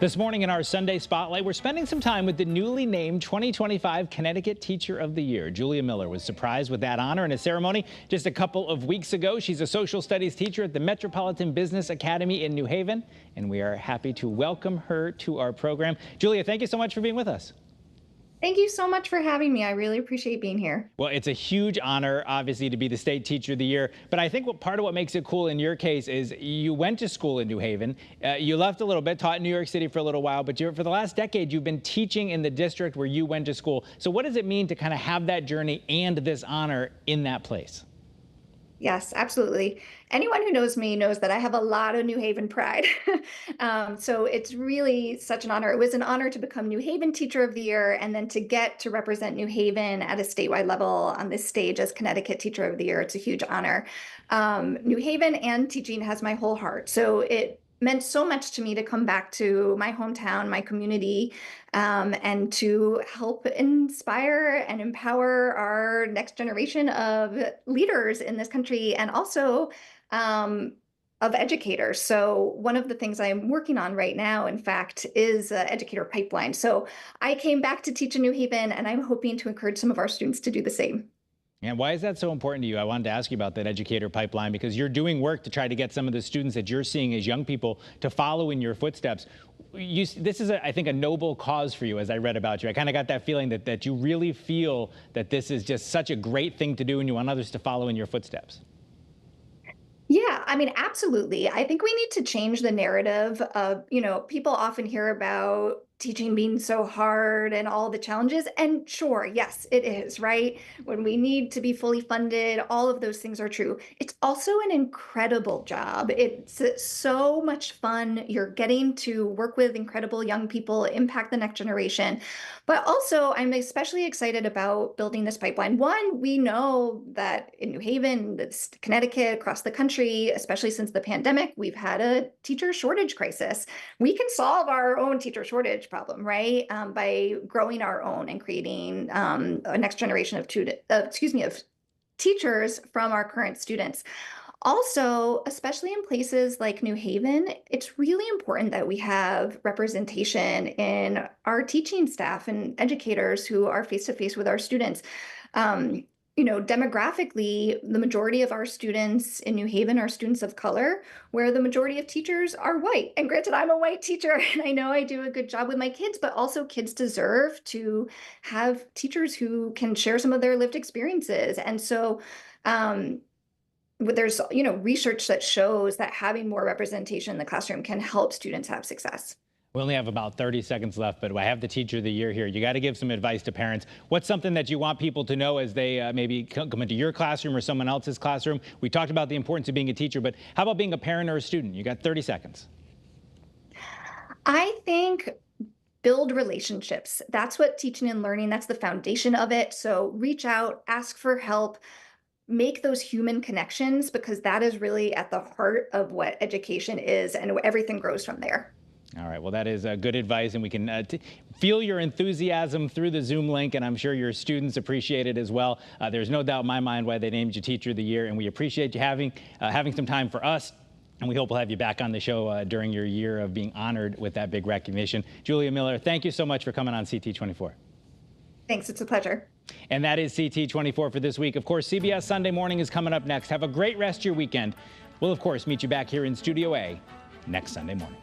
This morning in our Sunday Spotlight, we're spending some time with the newly named 2025 Connecticut Teacher of the Year. Julia Miller was surprised with that honor in a ceremony just a couple of weeks ago. She's a social studies teacher at the Metropolitan Business Academy in New Haven, and we are happy to welcome her to our program. Julia, thank you so much for being with us. Thank you so much for having me. I really appreciate being here. Well, it's a huge honor, obviously, to be the State Teacher of the Year. But I think part of what makes it cool in your case is you went to school in New Haven. You left a little bit, taught in New York City for a little while, but for the last decade, you've been teaching in the district where you went to school. So what does it mean to kind of have that journey and this honor in that place? Yes, absolutely. Anyone who knows me knows that I have a lot of New Haven pride. So it's really such an honor. It was an honor to become New Haven Teacher of the Year and then to get to represent New Haven at a statewide level on this stage as Connecticut Teacher of the Year. It's a huge honor. New Haven and teaching has my whole heart. So it meant so much to me to come back to my hometown, my community, and to help inspire and empower our next generation of leaders in this country and also of educators. So one of the things I'm working on right now, in fact, is Educator Pipeline. So I came back to teach in New Haven, and I'm hoping to encourage some of our students to do the same. And why is that so important to you? I wanted to ask you about that Educator Pipeline because you're doing work to try to get some of the students that you're seeing as young people to follow in your footsteps. This is, I think, a noble cause for you as I read about you. I kind of got that feeling that you really feel that this is just such a great thing to do and you want others to follow in your footsteps. Yeah, I mean, absolutely. I think we need to change the narrative of, people often hear about teaching being so hard and all the challenges. And sure, yes, it is, right? When we need to be fully funded, all of those things are true. It's also an incredible job. It's so much fun. You're getting to work with incredible young people, impact the next generation. But also, I'm especially excited about building this pipeline. One, we know that in New Haven, Connecticut, across the country, especially since the pandemic, we've had a teacher shortage crisis. We can solve our own teacher shortage problem, right? By growing our own and creating a next generation of teachers from our current students. Also, especially in places like New Haven, it's really important that we have representation in our teaching staff and educators who are face-to-face with our students. Demographically, the majority of our students in New Haven are students of color, where the majority of teachers are white. And granted, I'm a white teacher, and I know I do a good job with my kids, but also kids deserve to have teachers who can share some of their lived experiences. And so, there's research that shows that having more representation in the classroom can help students have success. We only have about 30 seconds left, but I have the Teacher of the Year here. You got to give some advice to parents. What's something that you want people to know as they maybe come into your classroom or someone else's classroom? We talked about the importance of being a teacher, but how about being a parent or a student? You got 30 seconds. I think build relationships. That's what teaching and learning, that's the foundation of it. So reach out, ask for help. Make those human connections because that is really at the heart of what education is and everything grows from there. All right. Well, that is good advice, and we can feel your enthusiasm through the Zoom link, and I'm sure your students appreciate it as well. There's no doubt in my mind why they named you Teacher of the Year, and we appreciate you having some time for us. And we hope we'll have you back on the show during your year of being honored with that big recognition. Julia Miller, thank you so much for coming on CT24. Thanks. It's a pleasure. And that is CT24 for this week. Of course, CBS Sunday Morning is coming up next. Have a great rest of your weekend. We'll, of course, meet you back here in Studio A next Sunday morning.